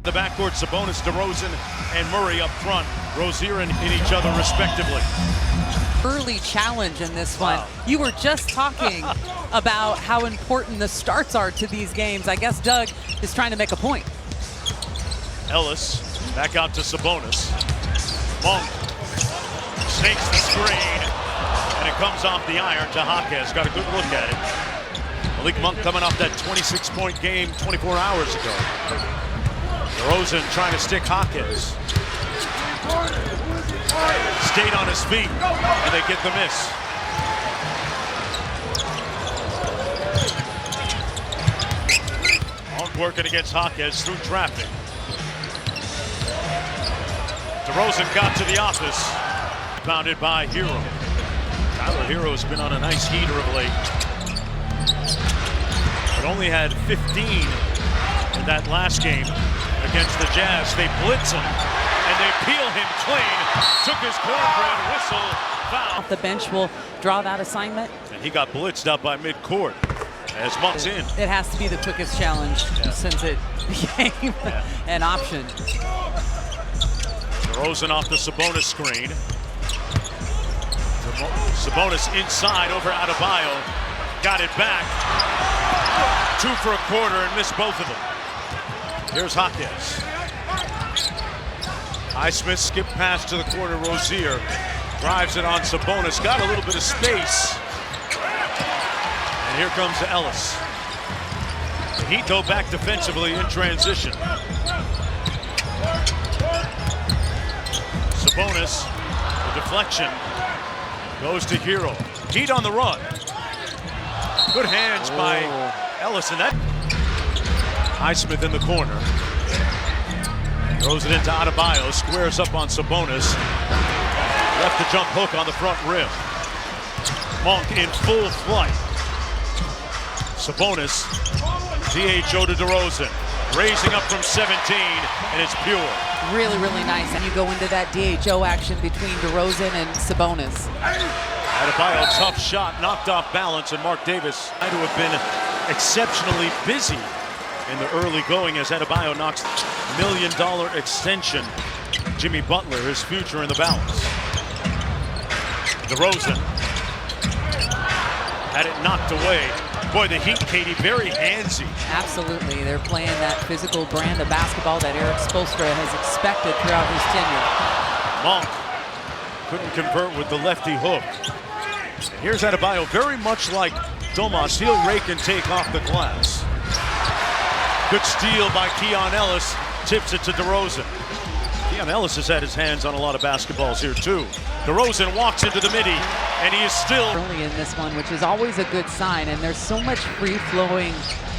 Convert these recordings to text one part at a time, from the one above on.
the backcourt. Sabonis, DeRozan, and Murray up front. Rozier in each other respectively. Early challenge in this one. Wow. You were just talking about how important the starts are to these games. I guess Doug is trying to make a point. Ellis back out to Sabonis. Monk snakes the screen, and it comes off the iron to Jaquez. Got a good look at it. Malik Monk coming off that 26-point game 24 hours ago. DeRozan trying to stick Jaquez. Stayed on his feet, and they get the miss. Monk working against Jaquez through traffic. DeRozan got to the office. Pounded by Hero. Tyler Hero's been on a nice heater of late, but only had 15 in that last game against the Jazz. They blitz him, and they peel him clean. Took his cornbread whistle, foul. The bench will draw that assignment. And he got blitzed up by midcourt as Monk's in. It has to be the quickest challenge since it became an option. DeRozan off the Sabonis screen. Sabonis inside over Adebayo. Got it back. 2 for a quarter and missed both of them. Here's Jaquez. Highsmith skip pass to the corner. Rozier drives it on Sabonis. Got a little bit of space. And here comes Ellis. The Heat go back defensively in transition. Sabonis, the deflection, goes to Hero. Heat on the run. Good hands by Ellis, and that. Highsmith in the corner. Throws it into Adebayo, squares up on Sabonis. Left the jump hook on the front rim. Monk in full flight. Sabonis, DHO to DeRozan. Raising up from 17, and it's pure. Really, really nice. And you go into that DHO action between DeRozan and Sabonis. Adebayo, tough shot, knocked off balance, and Mark Davis had to have been exceptionally busy in the early going as Adebayo knocks $1 million extension. Jimmy Butler, his future in the balance. DeRozan had it knocked away. Boy, the Heat, Katie, very handsy. Absolutely. They're playing that physical brand of basketball that Eric Spoelstra has expected throughout his tenure. Monk couldn't convert with the lefty hook. And here's Adebayo, very much like Domas. He'll rake and take off the glass. Good steal by Keon Ellis. Tips it to DeRozan. Keon Ellis has had his hands on a lot of basketballs here, too. DeRozan walks into the midi, and he is still early in this one, which is always a good sign. And there's so much free-flowing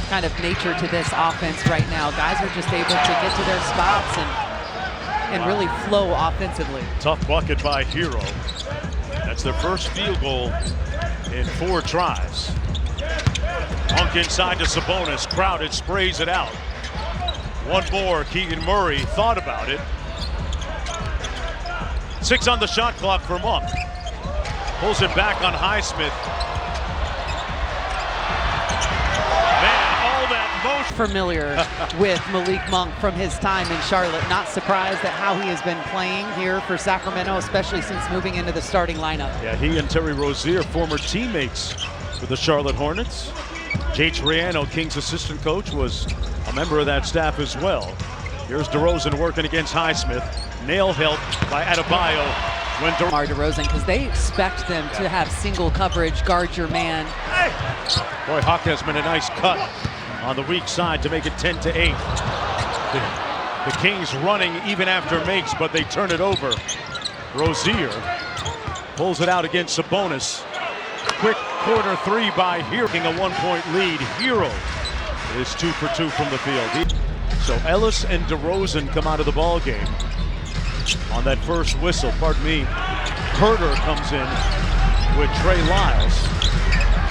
kind of nature to this offense right now. Guys are just able to get to their spots and really flow offensively. Tough bucket by Hero. That's their first field goal in 4 tries. Monk inside to Sabonis. Crowded, sprays it out. One more. Keegan Murray thought about it. 6 on the shot clock for Monk. Pulls it back on Highsmith. Man, all that motion. Familiar with Malik Monk from his time in Charlotte. Not surprised at how he has been playing here for Sacramento, especially since moving into the starting lineup. Yeah, he and Terry Rozier, former teammates with the Charlotte Hornets. Jay Triano, King's assistant coach, was a member of that staff as well. Here's DeRozan working against Highsmith. Nail help by Adebayo. When DeRozan, because they expect them to have single coverage, guard your man. Boy, Hawk has been a nice cut on the weak side to make it 10-8. The Kings running even after makes, but they turn it over. Rozier pulls it out against Sabonis. Quick corner 3 by Hero, taking a 1-point lead. Hero is 2 for 2 from the field. So Ellis and DeRozan come out of the ball game on that first whistle. Pardon me. Herter comes in with Trey Lyles.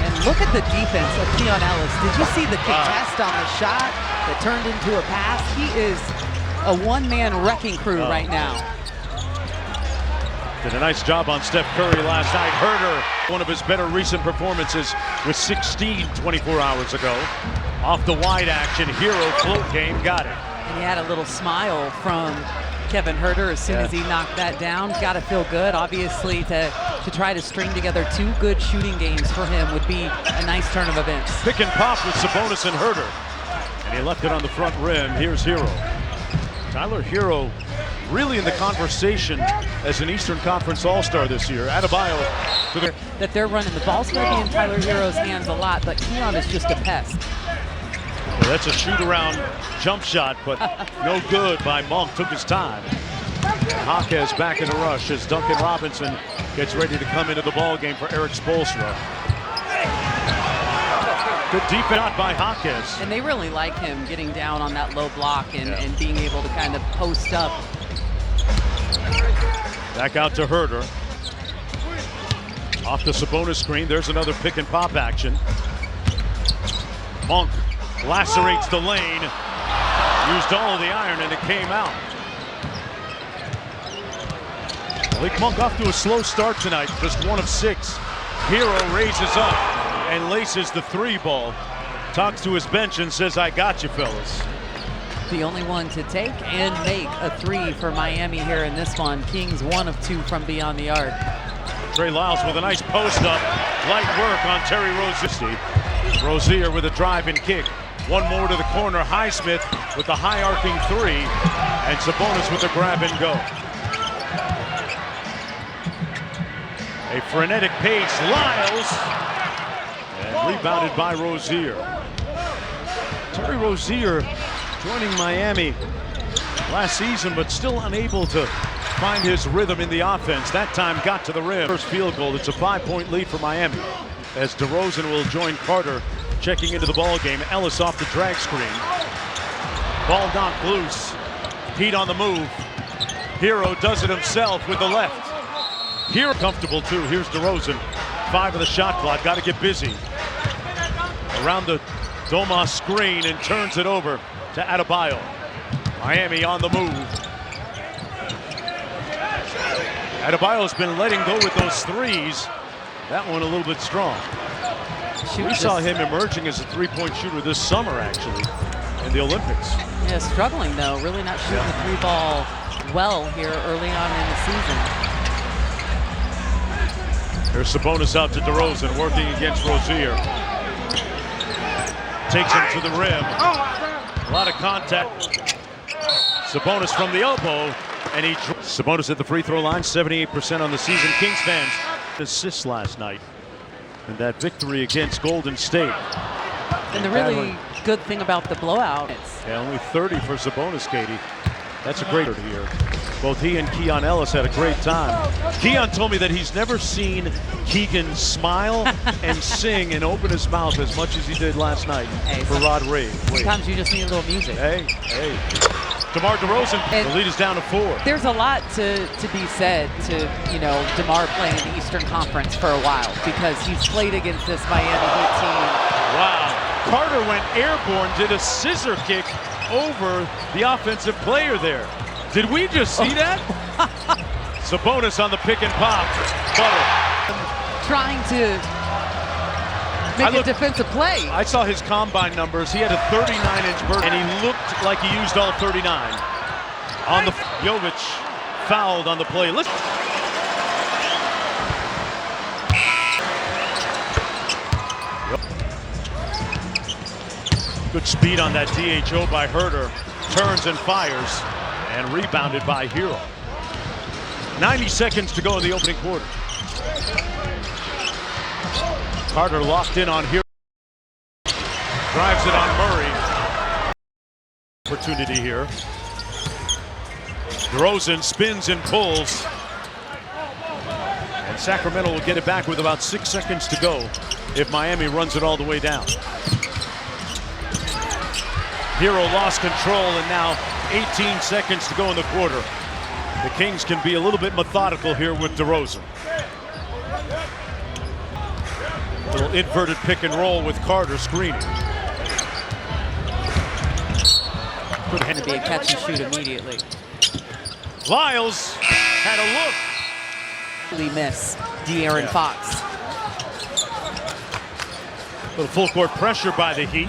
And look at the defense of Keon Ellis. Did you see the contest on the shot that turned into a pass? He is a one-man wrecking crew right now. Did a nice job on Steph Curry last night. Herter, one of his better recent performances, with 16 24 hours ago. Off the wide action, Hero float game, got it. And he had a little smile from Kevin Herter as soon as he knocked that down. Got to feel good, obviously, to try to string together 2 good shooting games for him would be a nice turn of events. Pick and pop with Sabonis and Herter. And he left it on the front rim. Here's Hero. Tyler Hero really in the conversation as an Eastern Conference All-Star this year. Adebayo to the... That they're running. The ball's going to be in Tyler Hero's hands a lot, but Keon is just a pest. Well, that's a shoot-around jump shot, but no good by Monk. Took his time. Jaquez back in the rush as Duncan Robinson gets ready to come into the ball game for Eric Spoelstra. Good deep shot by Jaquez. And they really like him getting down on that low block and being able to kind of post up. Back out to Herter. Off the Sabonis screen, there's another pick and pop action. Monk lacerates the lane. Used all of the iron and it came out. Malik Monk off to a slow start tonight, just 1 of 6. Hero raises up and laces the 3 ball. Talks to his bench and says, I got you, fellas. The only one to take and make a 3 for Miami here in this one. Kings 1 of 2 from beyond the arc. Trey Lyles with a nice post up. Light work on Terry Rozier. Rozier with a drive and kick. One more to the corner. Highsmith with the high arcing 3. And Sabonis with the grab and go. A frenetic pace. Lyles. And rebounded by Rozier. Terry Rozier joining Miami last season, but still unable to find his rhythm in the offense. That time got to the rim. First field goal. It's a 5-point lead for Miami as DeRozan will join Carter checking into the ball game. Ellis off the drag screen. Ball knocked loose. Heat on the move. Hero does it himself with the left. Hero comfortable too. Here's DeRozan. 5 of the shot clock. Got to get busy. Around the Domas screen and turns it over to Adebayo. Miami on the move. Adebayo's been letting go with those 3s. That one a little bit strong. We saw him emerging as a 3-point shooter this summer, actually, in the Olympics. Yeah, struggling though. Really not shooting the 3 ball well here early on in the season. There's Sabonis out to DeRozan, working against Rozier. Takes him to the rim. A lot of contact. Sabonis from the elbow, and Sabonis at the free throw line, 78% on the season. Kings fans assists last night in that victory against Golden State. And the really good thing about the blowout, only 30 for Sabonis, Katie. That's a great year. Both he and Keon Ellis had a great time. Keon told me that he's never seen Keegan smile and sing and open his mouth as much as he did last night for Rod Reed. Sometimes you just need a little music. Hey. DeMar DeRozan, the lead is down to 4. There's a lot to be said to, DeMar playing in the Eastern Conference for a while because he's played against this Miami Heat team. Wow. Carter went airborne, did a scissor kick over the offensive player there. Did we just see that? Sabonis on the pick and pop. Butter. Trying to make a defensive play. I saw his combine numbers. He had a 39-inch bird, and he looked like he used all 39. On the Jovic fouled on the play. Listen. Good speed on that DHO by Herter. Turns and fires. And rebounded by Hero. 90 seconds to go in the opening quarter. Carter locked in on Hero. Drives it on Murray. Opportunity here. DeRozan spins and pulls. And Sacramento will get it back with about 6 seconds to go if Miami runs it all the way down. Hero lost control and now 18 seconds to go in the quarter. The Kings can be a little bit methodical here with DeRozan. Little inverted pick and roll with Carter screening. Going to be a catch and shoot immediately. Lyles had a look. Really miss De'Aaron Fox. Little full court pressure by the Heat.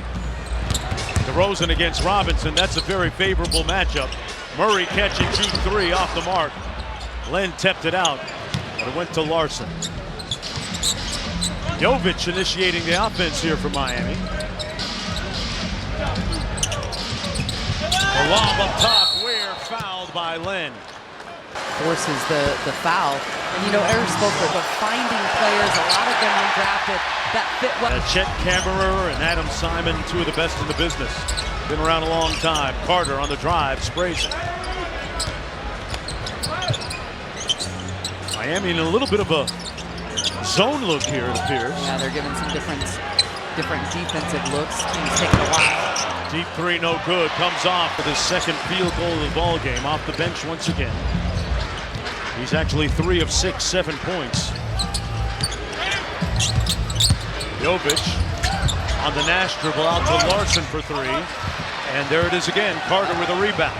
DeRozan against Robinson. That's a very favorable matchup. Murray catch and shoot three off the mark. Len tapped it out, but it went to Larson. Jovic initiating the offense here for Miami. A lob up top, Ware fouled by Len. Forces the foul. And you know, Eric spoke about finding players, a lot of them undrafted, that fit well. Chet Kammerer and Adam Simon, two of the best in the business. Been around a long time. Carter on the drive, sprays it. Miami in a little bit of a zone look here, it appears. Yeah, they're giving some different defensive looks. Team's taking a while. Deep three, no good. Comes off with his second field goal of the ball game. Off the bench once again. He's actually 3 of 6, 7 points. Jovic on the Nash dribble out to Larson for three. And there it is again. Carter with a rebound.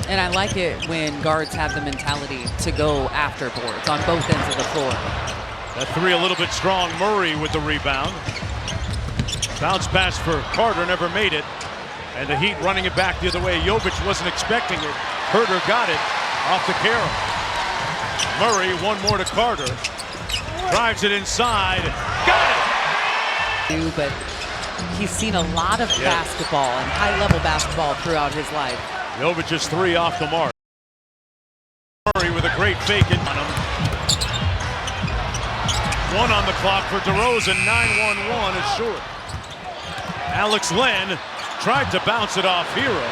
And I like it when guards have the mentality to go after boards on both ends of the floor. That three a little bit strong. Murray with the rebound. Bounce pass for Carter, never made it. And the Heat running it back the other way. Jovic wasn't expecting it. Herter got it off to Carroll. Murray, one more to Carter. Drives it inside. Got it! But he's seen a lot of basketball and high-level basketball throughout his life. Jovic's three off the mark. Murray with a great fake on him. One on the clock for DeRozan. 9-1-1 is short. Alex Len tried to bounce it off Hero.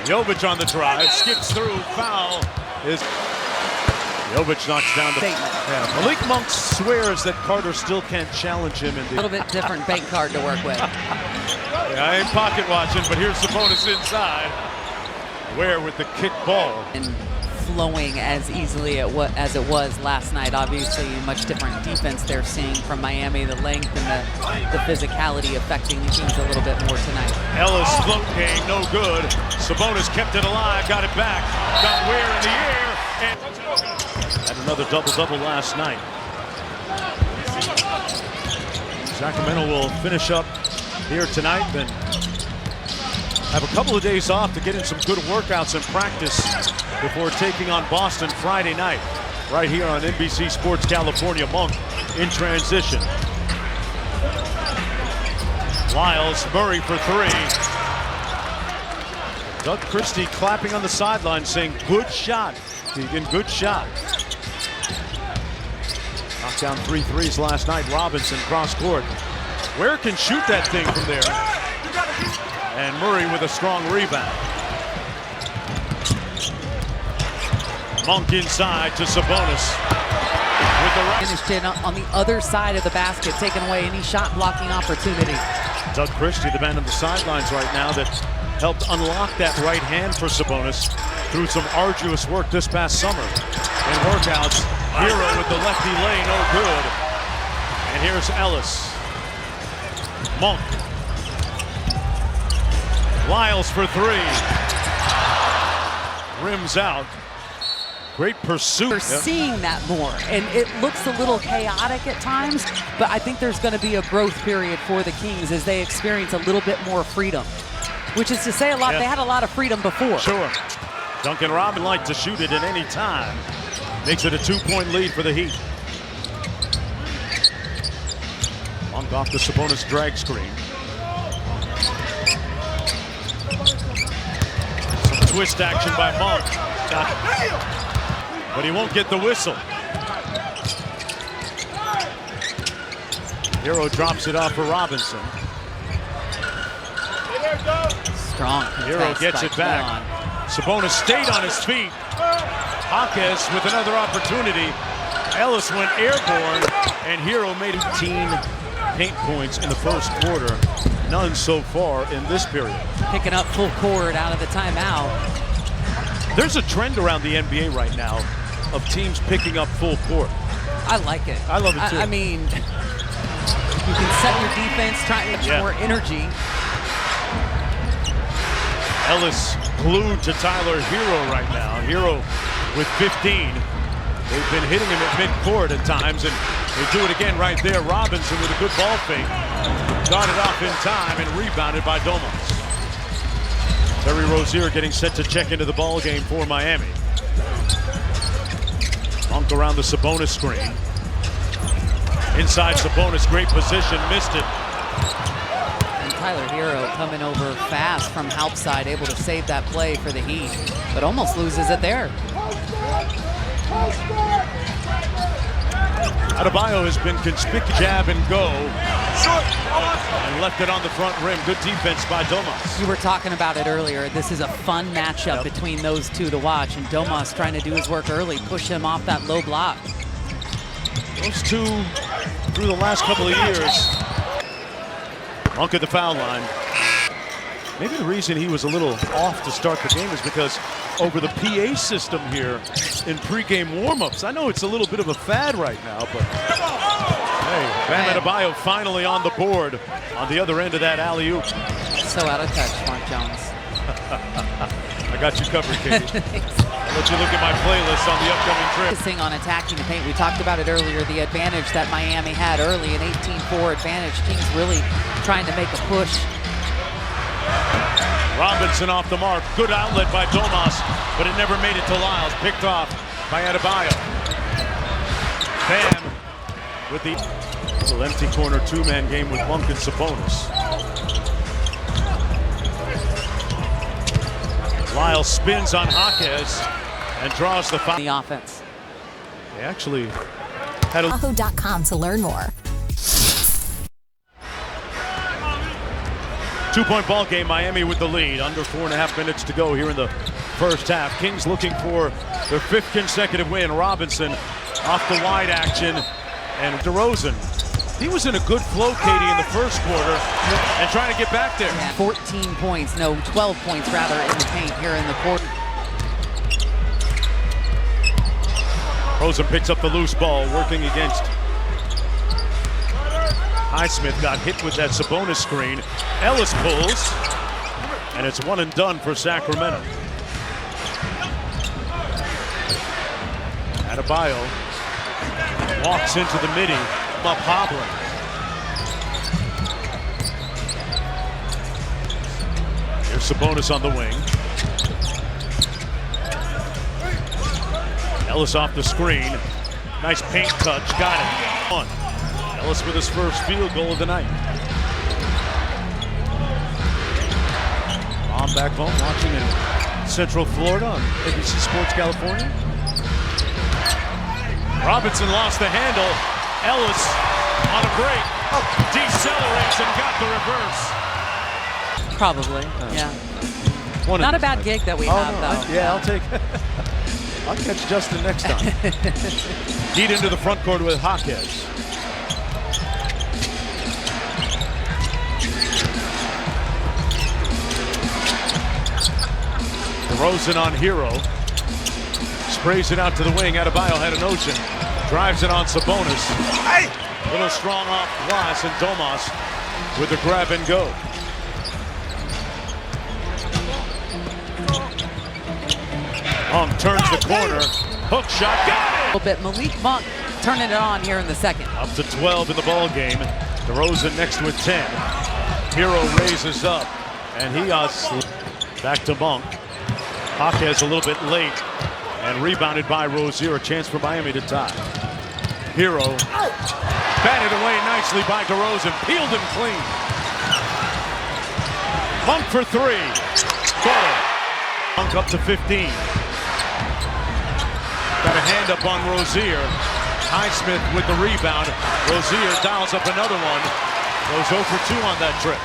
Jovic on the drive, skips through, foul is. Jovic knocks down the. Yeah. Malik Monk swears that Carter still can't challenge him in the. A little bit different bank card to work with. Yeah, I ain't pocket watching, but here's the bonus inside. Ware with the kick ball. And flowing as easily as it was last night. Obviously, much different defense they're seeing from Miami. The length and the physicality affecting the teams a little bit more tonight. Ellis float game, no good. Sabonis kept it alive, got it back. Got Ware in the air. And had another double-double last night. Sacramento will finish up here tonight, then have a couple of days off to get in some good workouts and practice before taking on Boston Friday night, right here on NBC Sports California. Monk in transition. Lyles, Murray for three. Doug Christie clapping on the sideline saying, good shot, Keegan, good shot. Knocked down 3 threes last night. Robinson cross court. Ware can shoot that thing from there. And Murray with a strong rebound. Monk inside to Sabonis. With the right. Finished in on the other side of the basket, taking away any shot blocking opportunity. Doug Christie, the man on the sidelines right now, that helped unlock that right hand for Sabonis through some arduous work this past summer in workouts. Hero with the lefty lay, no good. And here's Ellis. Monk. Lyles for three. Rims out. Great pursuit. We're seeing that more, and it looks a little chaotic at times, but I think there's going to be a growth period for the Kings as they experience a little bit more freedom, which is to say a lot. They had a lot of freedom before. Sure. Duncan Robinson liked to shoot it at any time. Makes it a 2-point lead for the Heat. Monk off the Sabonis drag screen. Some twist action by Monk. But he won't get the whistle. Hero drops it off for Robinson. Strong. Hero gets it back. Sabonis stayed on his feet. Jaquez with another opportunity. Ellis went airborne, and Hero made 18 paint points in the first quarter. None so far in this period. Picking up full court out of the timeout. There's a trend around the NBA right now of teams picking up full court. I like it. I love it too. I mean, you can set your defense, try to get more energy. Ellis glued to Tyler Hero right now. Hero with 15. They've been hitting him at midcourt at times, and they do it again right there. Robinson with a good ball fake. Got it off in time and rebounded by Domas. Terry Rozier getting set to check into the ball game for Miami. Monk around the Sabonis screen. Inside Sabonis, great position, missed it. And Tyler Hero coming over fast from help side, able to save that play for the Heat, but almost loses it there. Adebayo has been conspicuous, jab and go, and left it on the front rim. Good defense by Domas. You were talking about it earlier. This is a fun matchup between those two to watch, and Domas trying to do his work early, push him off that low block. Those two, through the last couple of years. Monk at the foul line. Maybe the reason he was a little off to start the game is because over the PA system here in pregame warmups. I know it's a little bit of a fad right now, but hey, Bam Adebayo finally on the board on the other end of that alley-oop. So out of touch, Mark Jones. I got you covered, Katie. I'll let you look at my playlist on the upcoming trip. Focusing on attacking the paint. We talked about it earlier, the advantage that Miami had early, an 18-4 advantage. Kings really trying to make a push. Robinson off the mark. Good outlet by Domas, but it never made it to Lyles. Picked off by Adebayo. Bam with the little empty corner two-man game with Monk and Sabonis. Lyles spins on Jaquez and draws the foul. The offense. They actually had a Yahoo.com to learn more. 2-point ball game, Miami with the lead. Under 4.5 minutes to go here in the first half. Kings looking for their 5th consecutive win. Robinson off the wide action. And DeRozan, he was in a good flow, Katie, in the first quarter and trying to get back there. Yeah, 14 points, no, 12 points rather in the paint here in the quarter. DeRozan picks up the loose ball, working against Highsmith. Got hit with that Sabonis screen. Ellis pulls, and it's one and done for Sacramento. Adebayo walks into the midi, up hobbling. Here's Sabonis on the wing. Ellis off the screen. Nice paint touch, got it. One. Ellis with his first field goal of the night. I'm back home watching in Central Florida on ABC Sports California. Robinson lost the handle. Ellis on a break. Decelerates and got the reverse. Probably, yeah. Not a bad gig that we have, though. I'll take I'll catch Justin next time. Heat into the front court with Jaquez. DeRozan on Hero. Sprays it out to the wing. Adebayo had a notion. Drives it on Sabonis. Little strong off glass, and Domas with the grab and go. Monk turns the corner. Hook shot. Got it! A little bit. Malik Monk turning it on here in the second. Up to 12 in the ball game. DeRozan next with 10. Hero raises up, and he back to Monk. Jaquez a little bit late and rebounded by Rozier. A chance for Miami to tie. Hero batted away nicely by DeRozan. Peeled him clean. Monk for 3. Good. Monk up to 15. Got a hand up on Rozier. Highsmith with the rebound. Rozier dials up another one. Goes 0 for 2 on that trip.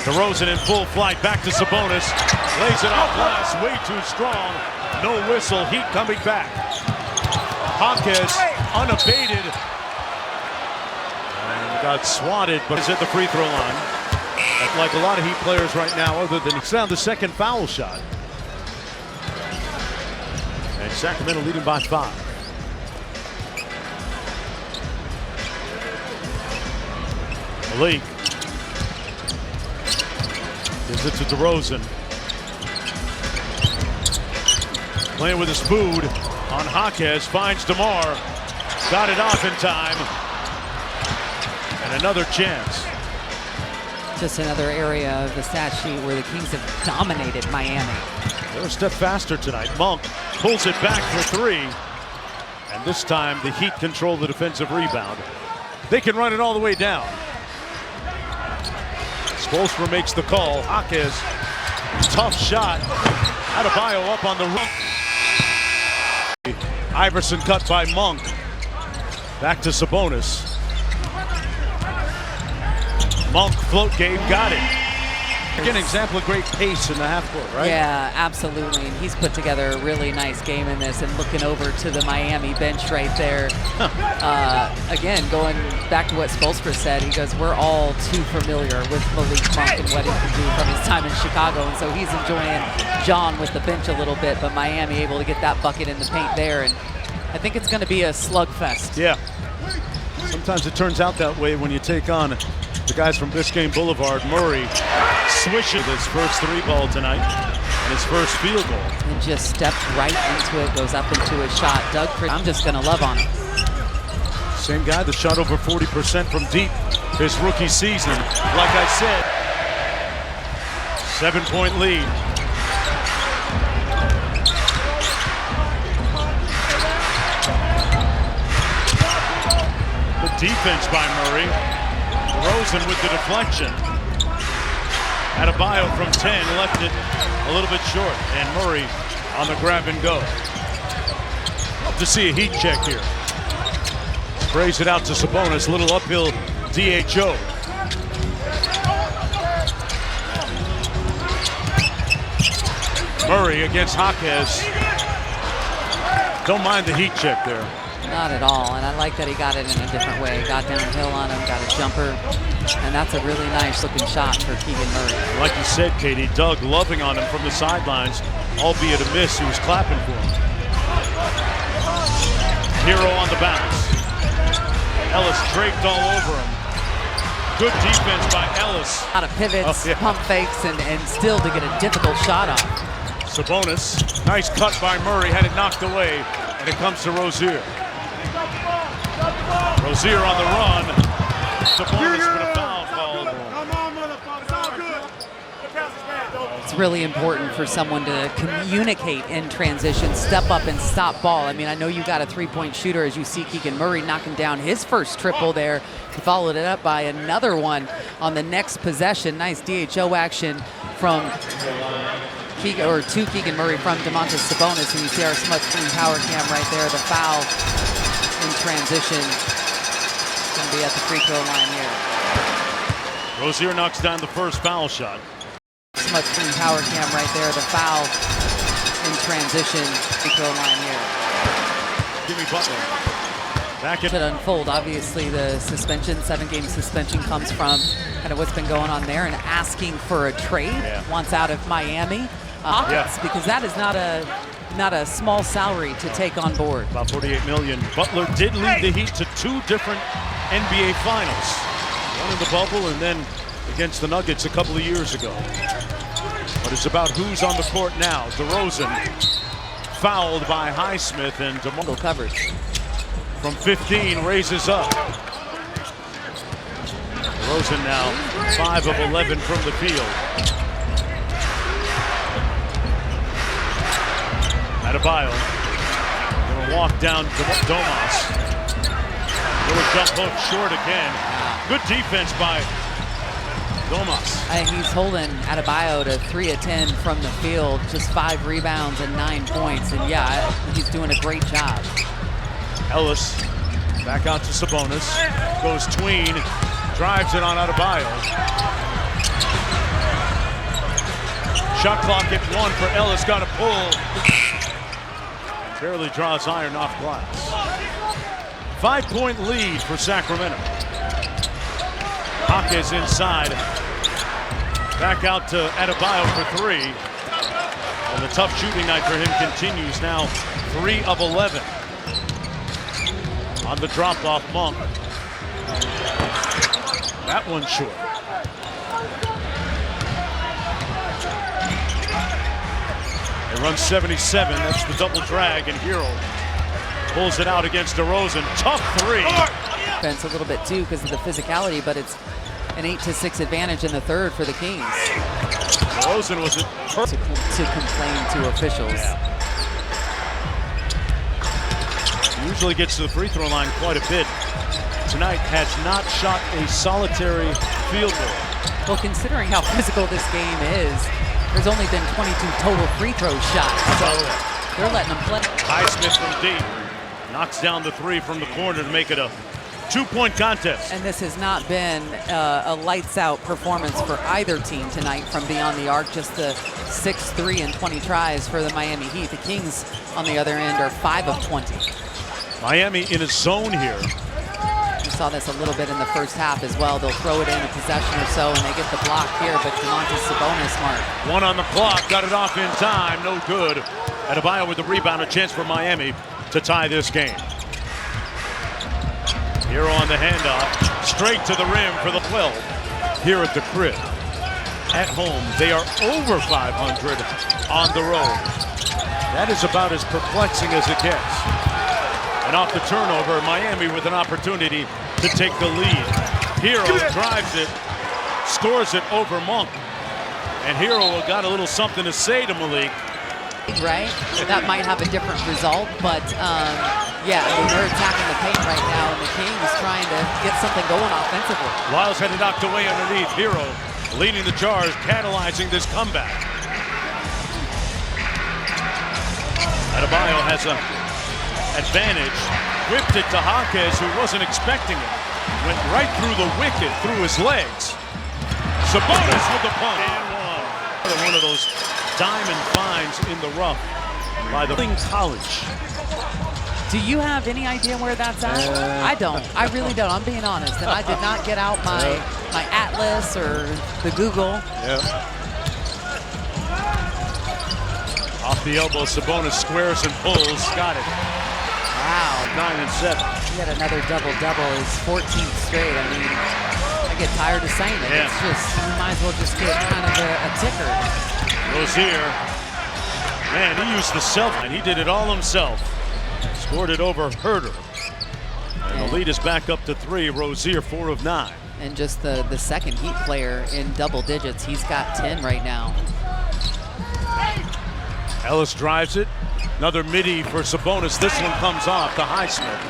DeRozan in full flight, back to Sabonis. Lays it off glass, way too strong. No whistle, Heat coming back. Jaquez unabated. And got swatted, but is at the free throw line. Like a lot of Heat players right now, other than it's down the second foul shot. And Sacramento leading by 5. Malik gives it to DeRozan. Playing with his food on Jaquez. Finds DeMar. Got it off in time. And another chance. Just another area of the stat sheet where the Kings have dominated Miami. They're a step faster tonight. Monk pulls it back for three. And this time the Heat control the defensive rebound. They can run it all the way down. Spoelstra makes the call. Jaquez, tough shot. Adebayo up on the run. Iverson cut by Monk. Back to Sabonis. Monk float game, got it. Again, an example of great pace in the half court, right? Yeah, absolutely. And he's put together a really nice game in this, and looking over to the Miami bench right there. Again, going back to what Spoelstra said, he goes, we're all too familiar with Malik Monk and what he can do from his time in Chicago. And so he's enjoying John with the bench a little bit, but Miami able to get that bucket in the paint there. And I think it's going to be a slugfest. Yeah. Sometimes it turns out that way when you take on the guys from Biscayne Boulevard. Murray swishes his first three ball tonight and his first field goal. And just stepped right into it, goes up into a shot. Doug, I'm just going to love on him. Same guy that shot over 40% from deep his rookie season. Like I said, 7-point lead. Good defense by Murray. Rosen with the deflection. Adebayo from 10 left it a little bit short, and Murray on the grab and go. Love to see a heat check here. Sprays it out to Sabonis, little uphill DHO. Murray against Jaquez. Don't mind the heat check there. Not at all, and I like that he got it in a different way. Got downhill on him, got a jumper, and that's a really nice looking shot for Keegan Murray. Like you said, Katie, Doug loving on him from the sidelines, albeit a miss. He was clapping for him. Hero on the bounce. Ellis draped all over him. Good defense by Ellis. A lot of pivots, pump fakes, and still to get a difficult shot off. Sabonis, nice cut by Murray, had it knocked away, and it comes to Rozier. Rozier on the run. Sabonis with a foul called. It's really important for someone to communicate in transition, step up and stop ball. I mean, I know you got a three-point shooter as you see Keegan Murray knocking down his first triple there. He followed it up by another one on the next possession. Nice DHO action from Keegan Murray from Domantas Sabonis, and you see our smudge clean power cam right there. The foul in transition is going to be at the free throw line here. Rozier knocks down the first foul shot. Smudge clean power cam right there. The foul in transition, free throw line here. Jimmy Butler. Back in. Should unfold. Obviously, the suspension, 7-game suspension, comes from kind of what's been going on there, and asking for a trade. Wants out of Miami. Because that is not a small salary to take on board. About $48 million. Butler did lead the Heat to 2 different NBA Finals. One in the bubble and then against the Nuggets a couple of years ago. But it's about who's on the court now. DeRozan fouled by Highsmith, and DeMar coverage from 15 raises up. DeRozan now 5 of 11 from the field. Adebayo gonna walk down Domas. Little jump hook short again. Good defense by Domas. He's holding Adebayo to 3 of 10 from the field, just 5 rebounds and 9 points. And yeah, he's doing a great job. Ellis back out to Sabonis. Goes tween, drives it on Adebayo. Shot clock at 1 for Ellis, got a pull. Barely draws iron off glass. 5-point lead for Sacramento. Jaquez inside. Back out to Adebayo for 3. And the tough shooting night for him continues now. 3 of 11. On the drop-off, Monk. That one short. They run 77. That's the double drag, and Hero pulls it out against DeRozan. Tough 3. defense a little bit too because of the physicality, but it's an 8-6 advantage in the third for the Kings. Rosen was it to complain to officials. Yeah. Usually gets to the free throw line quite a bit. Tonight has not shot a solitary field goal. Well, considering how physical this game is, there's only been 22 total free throw shots, so they're letting them play. Highsmith from deep knocks down the three from the corner to make it a 2-point contest. And this has not been a lights-out performance for either team tonight from beyond the arc. Just the 6 3 and 20 tries for the Miami Heat. The Kings, on the other end, are 5 of 20. Miami in a zone here. We saw this a little bit in the first half as well. They'll throw it in a possession or so, and they get the block here, but Domantas Sabonis, Mark. 1 on the clock, got it off in time, no good. Adebayo with the rebound, a chance for Miami to tie this game. Here on the handoff, straight to the rim for the 12 here at the crib. At home, they are over 500 on the road. That is about as perplexing as it gets. And off the turnover, Miami with an opportunity to take the lead. Hero drives it, scores it over Monk. And Hero got a little something to say to Malik. Right? That might have a different result, but yeah, I mean, they're attacking the paint right now, and the Kings trying to get something going offensively. Lyles had it knocked away underneath. Hero leading the charge, catalyzing this comeback. Adebayo has an advantage, whipped it to Jaquez, who wasn't expecting it. Went right through the wicket, through his legs. Sabonis with the pump. And one of those diamond finds in the rough by the college. Do you have any idea where that's at? I don't. I really don't. I'm being honest. And I did not get out my Atlas or the Google. Yep. Off the elbow, Sabonis squares and pulls. Got it. Wow. 9 and 7. He had another double-double, his 14th straight. I mean, I get tired of saying it. Yeah. It's just, you might as well just get kind of a ticker. Rozier. Man, he used the self, and he did it all himself. Scored it over Herter. And the lead is back up to 3. Rozier, 4 of 9. And just the second Heat player in double digits. He's got 10 right now. Ellis drives it. Another midi for Sabonis. This one comes off to Highsmith.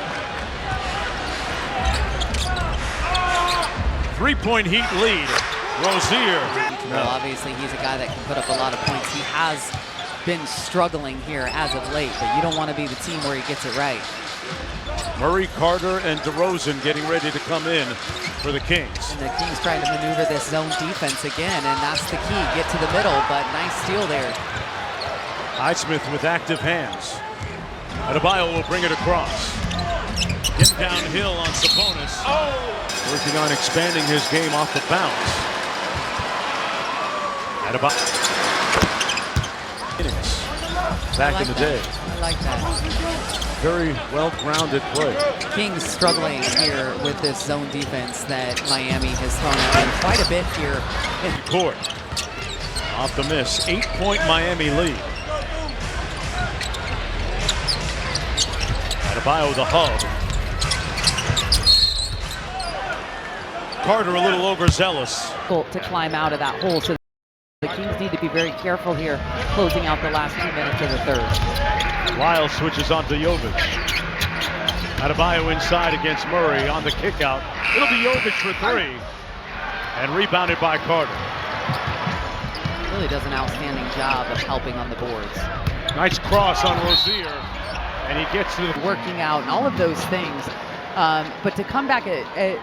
3-point Heat lead. Rozier. Well, obviously, he's a guy that can put up a lot of points. He has been struggling here as of late, but you don't want to be the team where he gets it right. Murray, Carter, and DeRozan getting ready to come in for the Kings. And the Kings trying to maneuver this zone defense again, and that's the key. Get to the middle, but nice steal there. Highsmith with active hands. Adebayo will bring it across. Get downhill on Sabonis. Working on expanding his game off the bounce. Adebayo. Back in the day. I like that. Very well-grounded play. Kings struggling here with this zone defense that Miami has thrown at them quite a bit here. Court. Off the miss. 8-point Miami lead. Adebayo the hub. Carter a little overzealous. To climb out of that hole. So the Kings need to be very careful here, closing out the last 2 minutes of the third. Lyles switches on to Jovic. Adebayo inside against Murray on the kick out. It'll be Jovic for 3. And rebounded by Carter. Really does an outstanding job of helping on the boards. Nice cross on Rozier. And he gets to the working out and all of those things. But to come back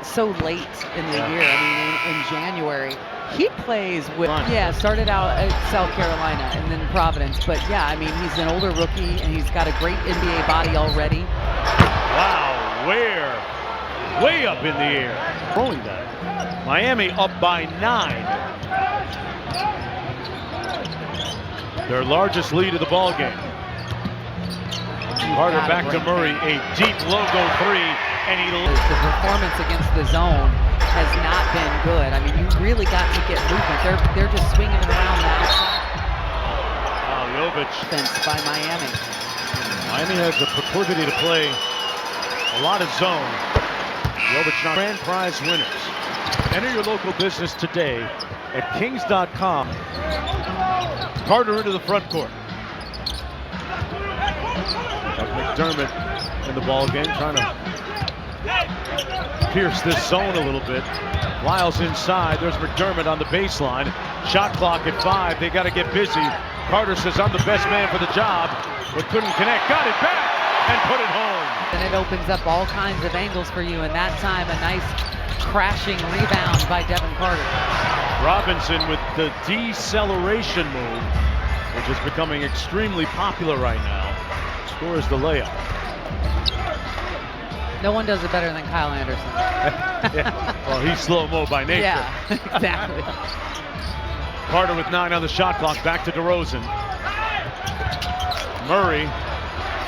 so late in the year, I mean, in January, he plays with, started out at South Carolina and then Providence. But yeah, I mean, he's an older rookie and he's got a great NBA body already. Wow, way up in the air. Throwing that. Miami up by 9. Their largest lead of the ball game. Carter back to Murray, a deep logo 3, and he the performance against the zone has not been good. I mean, you really got to get movement. They're just swinging it around now. Jovic. Defense by Miami. Miami has the proclivity to play a lot of zone. Jovic now grand prize winners. Enter your local business today at kings.com. Carter into the front court. Got McDermott in the ball game, trying to pierce this zone a little bit. Lyles inside. There's McDermott on the baseline. Shot clock at 5. They got to get busy. Carter says, I'm the best man for the job, but couldn't connect. Got it back and put it home. And it opens up all kinds of angles for you. And that time, a nice crashing rebound by Devin Carter. Robinson with the deceleration move, which is becoming extremely popular right now. Scores the layup. No one does it better than Kyle Anderson. Yeah. Well, he's slow-mo by nature. Yeah, exactly. Carter with 9 on the shot clock. Back to DeRozan. Murray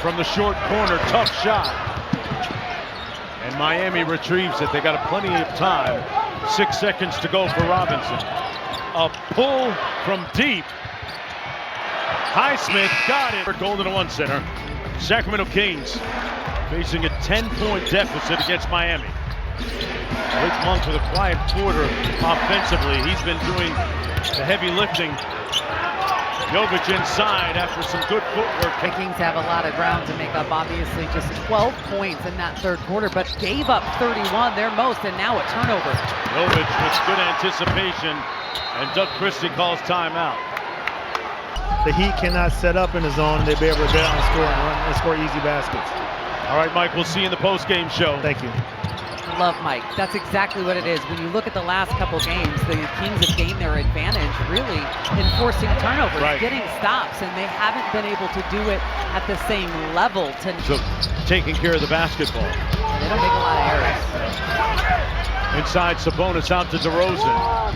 from the short corner. Tough shot. And Miami retrieves it. They got plenty of time. 6 seconds to go for Robinson. A pull from deep. Highsmith got it. Golden to 1 center. Sacramento Kings facing a 10-point deficit against Miami. Blake Monk with a quiet quarter offensively. He's been doing the heavy lifting. Jovic inside after some good footwork. The Kings have a lot of ground to make up. Obviously, just 12 points in that third quarter, but gave up 31, their most, and now a turnover. Jovic with good anticipation, and Doug Christie calls timeout. The Heat cannot set up in the zone, and they'll be able to get out and score and run and score easy baskets. All right, Mike, we'll see you in the post-game show. Thank you. Love Mike. That's exactly what it is. When you look at the last couple games, the Kings have gained their advantage really in forcing turnovers, getting stops, and they haven't been able to do it at the same level. So taking care of the basketball. They don't make a lot of errors. Inside, Sabonis out to DeRozan.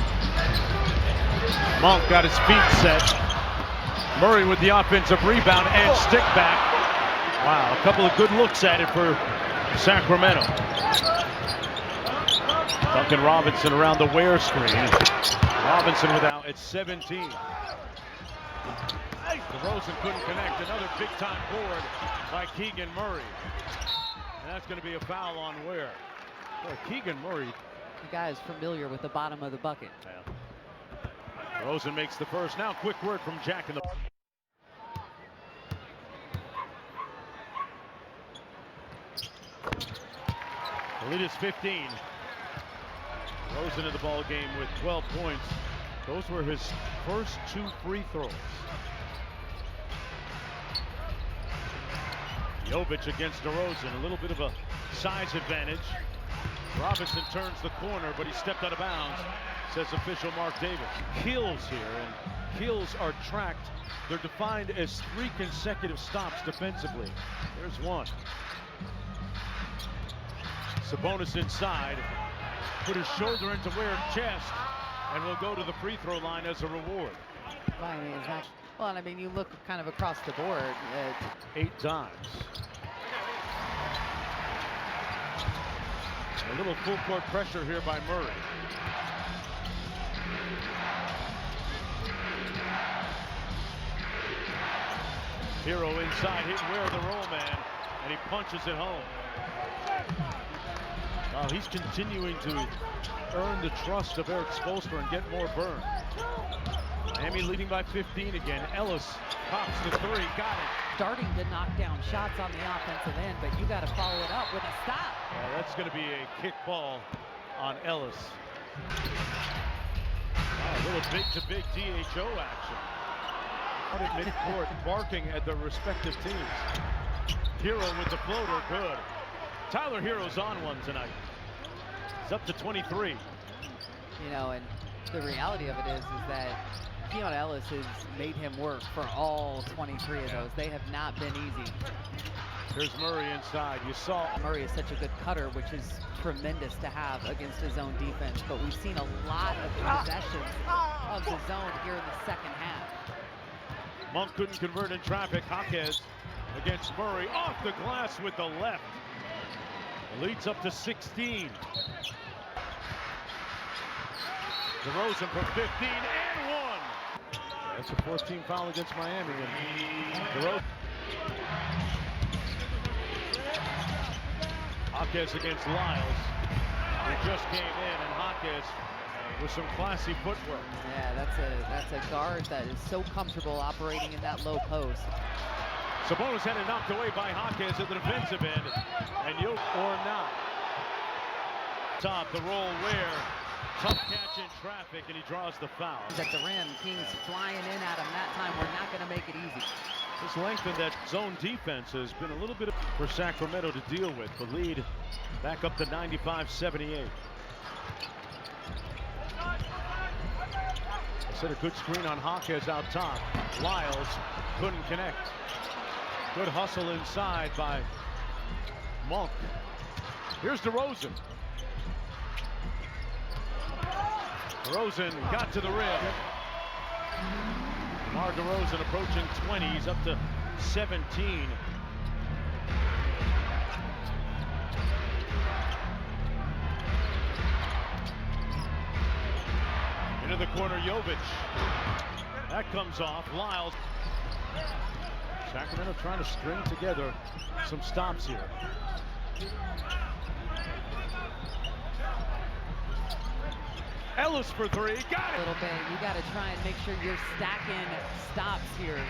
Monk got his feet set. Murray with the offensive rebound and stick back. Wow, a couple of good looks at it for Sacramento. Duncan Robinson around the wear screen. Robinson without at 17. DeRozan couldn't connect. Another big-time board by Keegan Murray. And that's going to be a foul on Ware. Boy, Keegan Murray. The guy is familiar with the bottom of the bucket. Yeah. DeRozan makes the first. Now quick word from Jack in the... The lead is 15. DeRozan in the ball game with 12 points. Those were his first 2 free throws. Jovic against DeRozan, a little bit of a size advantage. Robinson turns the corner, but he stepped out of bounds, says official Mark Davis. Kills here, and kills are tracked. They're defined as 3 consecutive stops defensively. There's one. Sabonis inside, put his shoulder into Ware's chest, and will go to the free throw line as a reward. Well, I mean, you look kind of across the board. 8 times. A little full court pressure here by Murray. Hero inside, hit Ware the roll man, and he punches it home. He's continuing to earn the trust of Eric Spoelstra and get more burn. Miami leading by 15 again. Ellis pops the 3, got it. Starting to knock down shots on the offensive end, but you got to follow it up with a stop. That's going to be a kick ball on Ellis. A little big-to-big DHO action. Out at midcourt, barking at their respective teams. Hero with the floater, good. Tyler Hero's on one tonight. He's up to 23. You know, and the reality of it is that Keon Ellis has made him work for all 23 of those. They have not been easy. Here's Murray inside. You saw Murray is such a good cutter, which is tremendous to have against his own defense. But we've seen a lot of possessions of the zone here in the second half. Monk couldn't convert in traffic. Jaquez against Murray off the glass with the left. The lead's up to 16. DeRozan from 15 and 1. That's a 14 foul against Miami. And DeRozan. Jaquez against Lyles. It just came in, and Hawkins with some classy footwork. Yeah, that's a guard that is so comfortable operating in that low post. Sabonis had it knocked away by Hawkins at the defensive end, and you or not. Top the roll where tough catch in traffic, and he draws the foul. He's at the rim. Kings flying in at him that time. We're not going to make it easy. This length in that zone defense has been a little bit for Sacramento to deal with. The lead back up to 95-78. Set a good screen on Hawkins out top. Lyles couldn't connect. Good hustle inside by Monk. Here's DeRozan. DeRozan got to the rim. DeMar DeRozan approaching 20. He's up to 17. Into the corner, Jovic. That comes off. Lyles. Sacramento trying to string together some stops here. Ellis for three. Got it! A little bit. You got to try and make sure you're stacking stops here.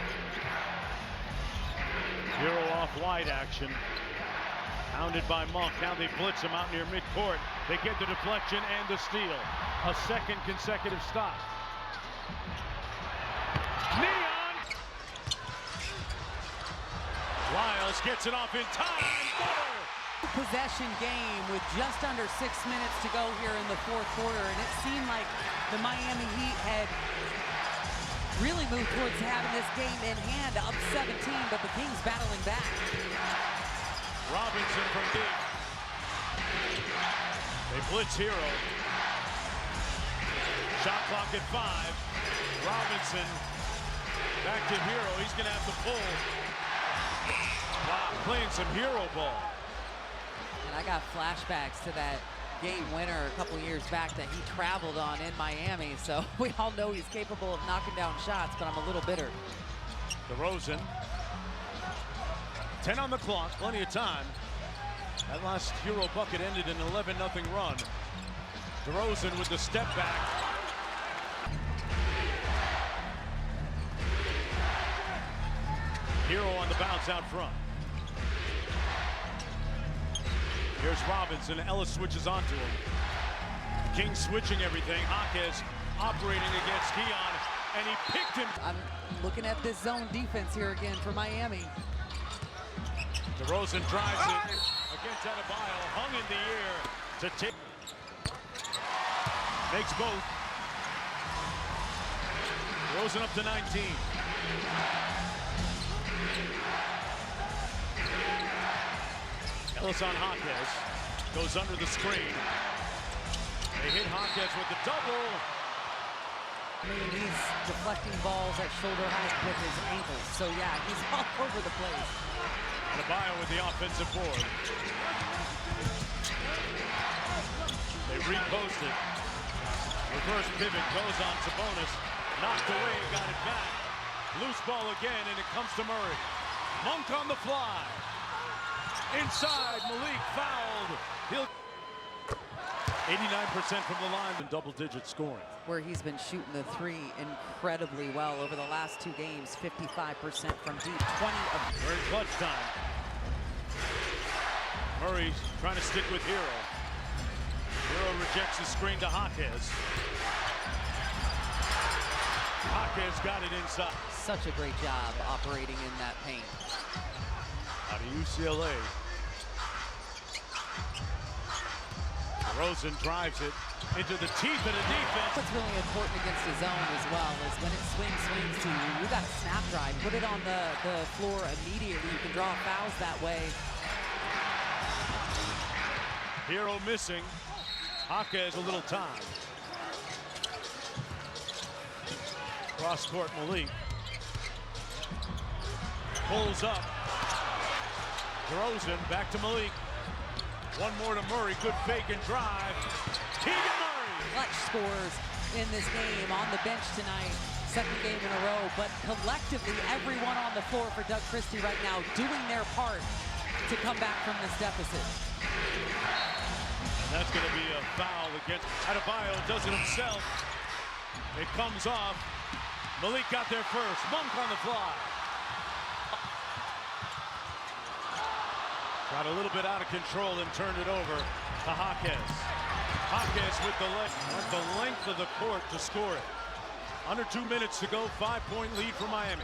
Hero off wide action. Hounded by Monk. Now they blitz him out near midcourt. They get the deflection and the steal. A second consecutive stop. Neon! Lyles gets it off in time. Possession game with just under 6 minutes to go here in the fourth quarter, and it seemed like the Miami Heat had really moved towards having this game in hand, up 17, but the Kings battling back. Robinson from deep. They blitz Hero. Shot clock at 5. Robinson back to Hero. He's going to have to pull. Wow, playing some Hero ball. And I got flashbacks to that game winner a couple years back that he traveled on in Miami. So we all know he's capable of knocking down shots, but I'm a little bitter. DeRozan. 10 on the clock, plenty of time. That last Hero bucket ended in an 11-0 run. DeRozan with the step back. Hero on the bounce out front. Here's Robinson. Ellis switches onto him. King switching everything. Hawkins operating against Keon, and he picked him. I'm looking at this zone defense here again for Miami. DeRozan drives it against Adebayo, hung in the air to take. Makes both. DeRozan up to 19. Ellis on Hawkins, goes under the screen. They hit Hawkins with the double. I mean, he's deflecting balls at shoulder height with his ankles. So yeah, he's all over the place. Adebayo with the offensive board. They repost it. Reverse pivot goes on Sabonis. Knocked away, got it back. Loose ball again, and it comes to Murray. Monk on the fly. Inside, Malik fouled. He'll 89% from the line and double-digit scoring. Where he's been shooting the three incredibly well over the last 2 games, 55% from deep, 20 of. We're in clutch time. Murray's trying to stick with Hero. Hero rejects the screen to Hawkins. Hawkins got it inside. Such a great job operating in that paint. Out of UCLA. DeRozan drives it into the teeth of the defense. What's really important against the zone as well is when it swings to you, you got a snap drive. Put it on the floor immediately. You can draw fouls that way. Hero missing. Hawkins a little time. Cross court Malik. Pulls up. DeRozan back to Malik. One more to Murray. Good fake and drive. Keegan Murray. Clutch scores in this game on the bench tonight. Second game in a row. But collectively, everyone on the floor for Doug Christie right now doing their part to come back from this deficit. That's going to be a foul against Adebayo. Does it himself. It comes off. Malik got there first. Monk on the fly. Got a little bit out of control and turned it over to Jaquez. Jaquez with the went the length of the court to score it. Under 2 minutes to go, 5-point lead for Miami.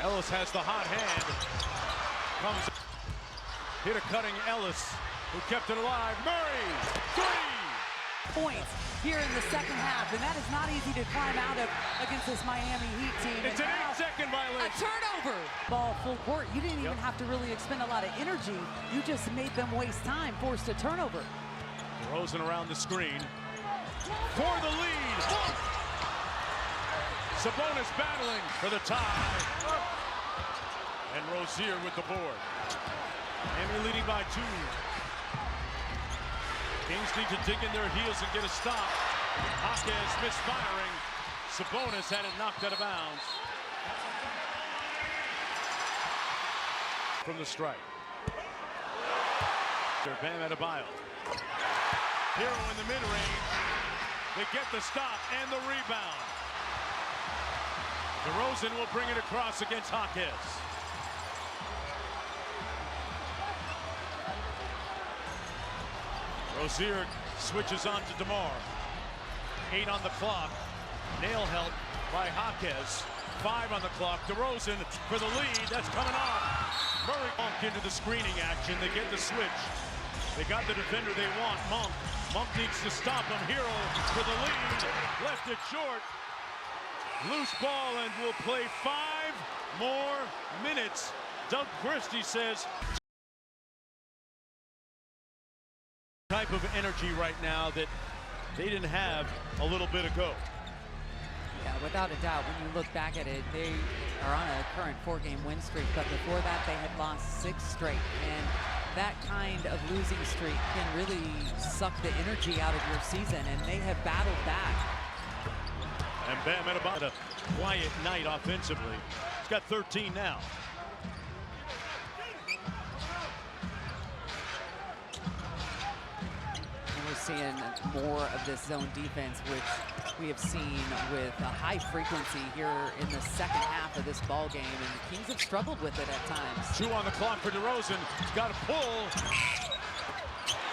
Ellis has the hot hand. Comes, hit a cutting Ellis, who kept it alive. Murray, 3! Points here in the second half, and that is not easy to climb out of against this Miami Heat team. It's an 8-second violation. A turnover. Ball full court. You didn't even have to really expend a lot of energy. You just made them waste time, forced a turnover. DeRozan around the screen for the lead. Sabonis battling for the tie. And Rozier with the board. Miami leading by 2. Kings need to dig in their heels and get a stop. Jaquez misfiring. Sabonis had it knocked out of bounds. From the strike. Bam Adebayo. Hero in the mid-range. They get the stop and the rebound. DeRozan will bring it across against Jaquez. Rozier switches on to DeMar. 8 on the clock. Nail help by Jaquez. 5 on the clock. DeRozan for the lead. That's coming off. Murray Monk into the screening action. They get the switch. They got the defender they want, Monk. Monk needs to stop him. Hero for the lead. Left it short. Loose ball, and we'll play 5 more minutes. Doug Christie says. Type of energy right now that they didn't have a little bit ago. Yeah, without a doubt, when you look back at it, they are on a current 4-game win streak, but before that they had lost 6 straight, and that kind of losing streak can really suck the energy out of your season, and they have battled back. And Bam Adebayo, a quiet night offensively. He's got 13 now. Seeing more of this zone defense, which we have seen with a high frequency here in the second half of this ball game, and the Kings have struggled with it at times. 2 on the clock for DeRozan. He's got a pull,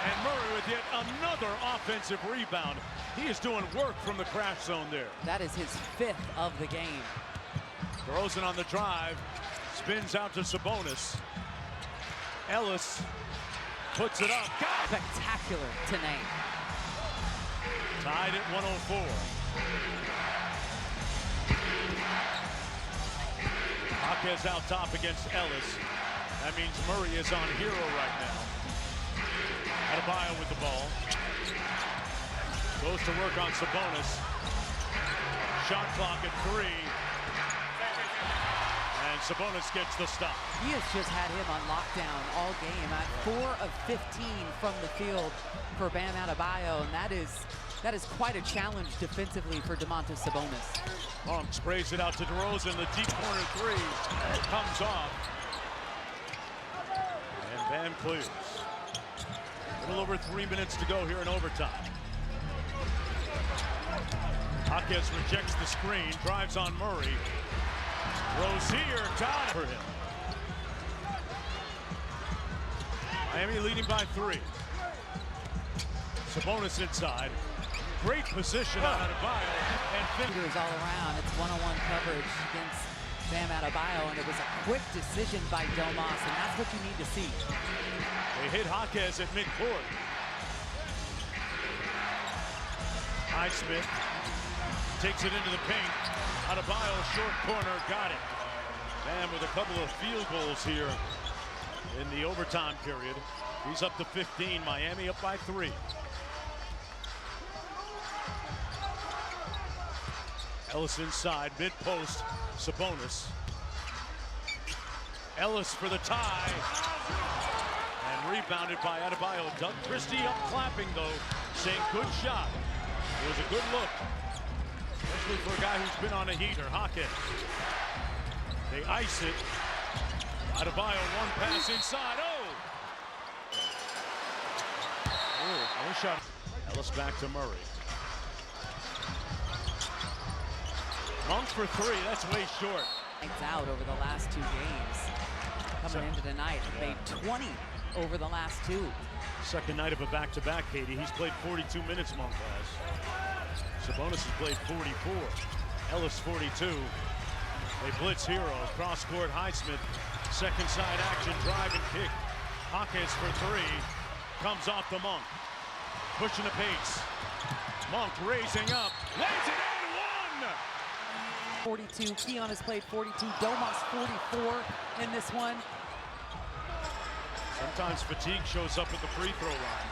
and Murray with yet another offensive rebound. He is doing work from the crash zone there. That is his 5th of the game. DeRozan on the drive, spins out to Sabonis. Ellis puts it up. Spectacular tonight. Tied at 104. Jaquez out top against Ellis. That means Murray is on hero right now. Adebayo with the ball. Goes to work on Sabonis. Shot clock at 3. And Sabonis gets the stop. He has just had him on lockdown all game at 4 of 15 from the field for Bam Adebayo, and that is quite a challenge defensively for Domantas Sabonis. Monk sprays it out to DeRozan. The deep corner 3 comes off. And Bam clears. A little over 3 minutes to go here in overtime. Jaquez rejects the screen, drives on Murray. Rozier down for him. Miami leading by 3. Sabonis inside. Great position on Adebayo. And fingers all around. It's one-on-one coverage against Bam Adebayo, and it was a quick decision by Domas, and that's what you need to see. They hit Jaquez at midcourt. Highsmith takes it into the paint. Adebayo, short corner, got it. Bam with a couple of field goals here in the overtime period. He's up to 15. Miami up by 3. Ellis inside, mid-post, Sabonis. Ellis for the tie. And rebounded by Adebayo. Doug Christie up clapping, though, saying good shot. It was a good look, especially for a guy who's been on a heater. Jaquez. They ice it. Adebayo, one pass inside. No shot. Ellis back to Murray. Monk for three. That's way short. Lights out over the last 2 games. Coming into tonight, made 20 over the last 2. Second night of a back-to-back, Katie. He's played 42 minutes, Monk has. Sabonis has played 44. Ellis 42. They blitz Hero. Cross-court Highsmith. Second side action, drive and kick. Hawkins for three. Comes off the Monk. Pushing the pace. Monk raising up. Lays it in, one! 42. Keon has played 42. Domas 44 in this one. Sometimes fatigue shows up at the free throw line.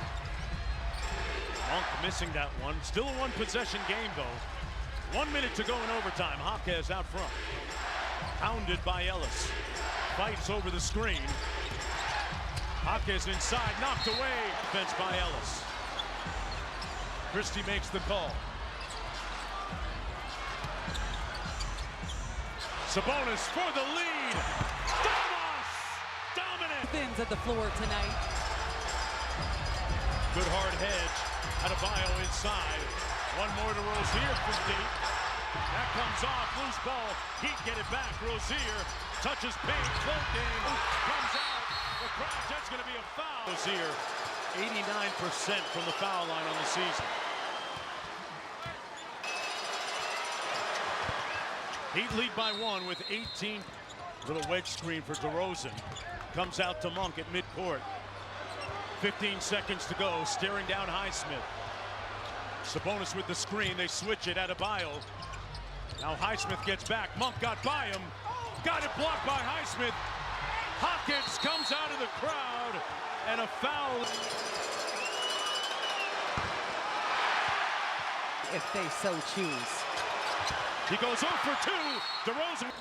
Monk missing that one. Still a one-possession game, though. 1 minute to go in overtime. Hawkins out front. Pounded by Ellis. Fights over the screen. Hawkins inside, knocked away. Defense by Ellis. Christie makes the call. Sabonis for the lead. Domas! Dominant! Thins at the floor tonight. Good hard hedge. Adebayo inside. One more to Rozier from deep. That comes off. Loose ball. Heat get it back. Rozier touches paint. Float game. Comes out. The crash. That's going to be a foul. Rozier, 89% from the foul line on the season. Heat lead by 1 with 18. Little wedge screen for DeRozan. Comes out to Monk at midcourt. 15 seconds to go. Staring down Highsmith. Sabonis with the screen. They switch it. Adebayo. Now Highsmith gets back. Monk got by him. Got it blocked by Highsmith. Hawkins comes out of the crowd. And a foul. If they so choose. He goes 0 for 2. DeRozan.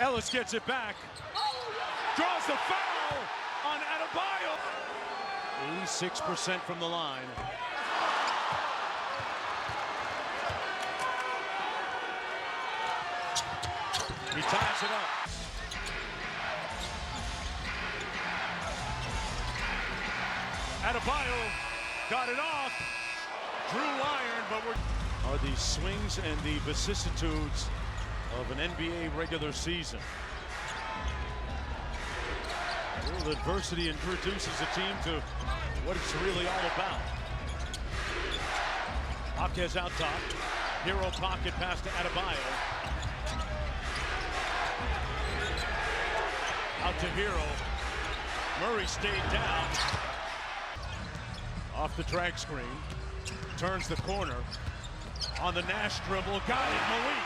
Ellis gets it back. Draws the foul on Adebayo. 86% from the line. He ties it up. Adebayo got it off. Drew iron, but are the swings and the vicissitudes of an NBA regular season. Well, adversity introduces a team to what it's really all about. Hawkins out top. Hero pocket pass to Adebayo. Out to Hero. Murray stayed down. Off the drag screen. Turns the corner. On the Nash dribble. Got it, Malik.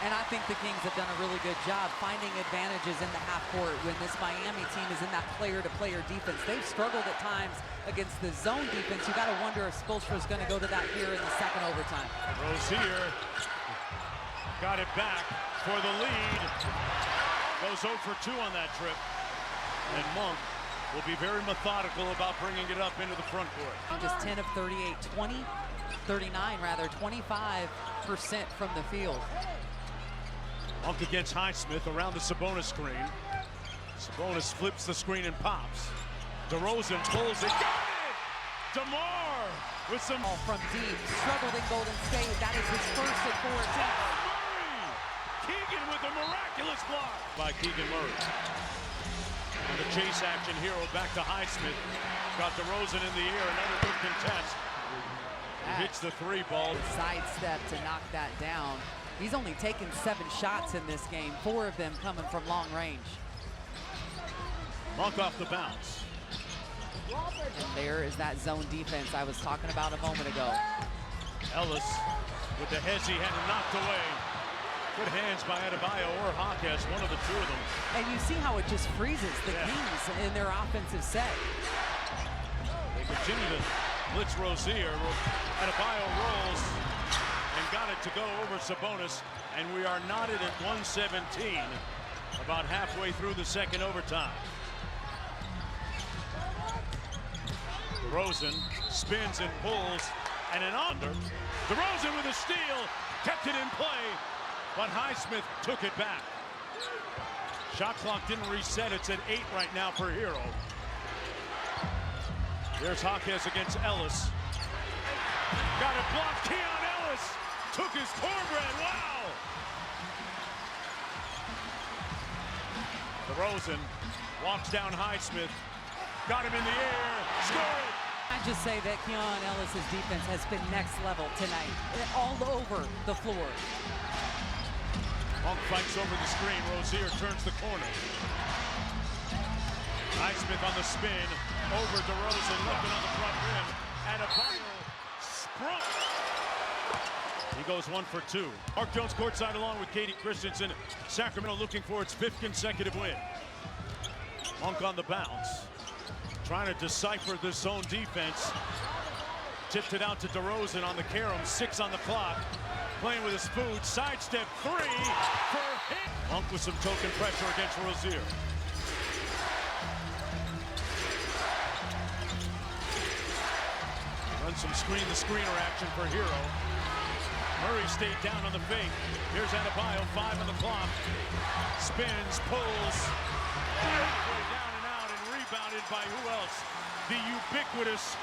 And I think the Kings have done a really good job finding advantages in the half court when this Miami team is in that player-to-player defense. They've struggled at times against the zone defense. You got to wonder if Spoelstra's going to go to that here in the second overtime. Rozier got it back for the lead. Goes 0 for 2 on that trip. And Monk will be very methodical about bringing it up into the front court. Just 10 of 38, 39 rather, 25% from the field. Monk against Highsmith around the Sabonis screen. Sabonis flips the screen and pops. DeRozan pulls it. Got it! DeMar with some ball from deep. Struggled in Golden State. That is his first at 4 attempts. Murray! Keegan with a miraculous block by Keegan Murray. And the chase action Hero back to Highsmith. Got DeRozan in the air. Another good contest. He hits the 3 ball. Sidestep to knock that down. He's only taken 7 shots in this game, 4 of them coming from long range. Monk off the bounce. And there is that zone defense I was talking about a moment ago. Ellis with the heads he had knocked away. Good hands by Adebayo or Hawkins, one of the two of them. And you see how it just freezes the Kings in their offensive set. They continue to blitz Rozier. Adebayo rolls and got it to go over Sabonis, and we are knotted at 117, about halfway through the second overtime. DeRozan spins and pulls, and an under. DeRozan with a steal, kept it in play. but Highsmith took it back. Shot clock didn't reset. It's at 8 right now for Hero. Here's Jaquez against Ellis. Got it blocked. Keon Ellis took his cornbread. Wow! DeRozan walks down Highsmith. Got him in the air. Score it! I just say that Keon Ellis' defense has been next level tonight. All over the floor. Monk fights over the screen. Rozier turns the corner. Highsmith on the spin. Over DeRozan, looking on the front rim. And a final sprung. He goes 1 for 2. Mark Jones courtside along with Katie Christensen. Sacramento looking for its 5th consecutive win. Monk on the bounce. Trying to decipher this zone defense. Tipped it out to DeRozan on the carom. 6 on the clock. Playing with his food. Sidestep 3 for hit. Monk with some token pressure against Rozier. Runs some screen-the-screener action for Hero. Murray stayed down on the fake. Here's Adebayo, 5 on the clock. Spins, pulls. Way down and out and rebounded by who else? The ubiquitous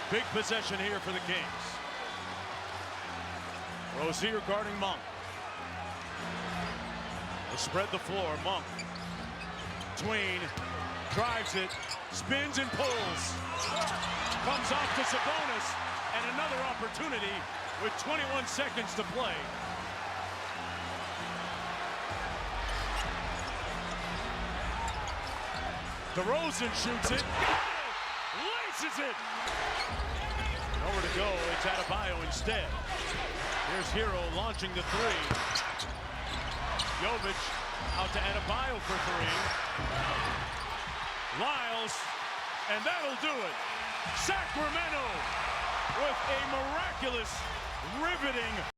big possession here for the Kings. Rozier guarding Monk. They spread the floor. Monk. Twain drives it, spins and pulls. Comes off to Sabonis, and another opportunity with 21 seconds to play. DeRozan shoots it, laces it. Nowhere to go, it's Adebayo instead. Here's Hero launching the 3. Jovic out to Adebayo for 3. Lyles, and that'll do it. Sacramento with a miraculous, riveting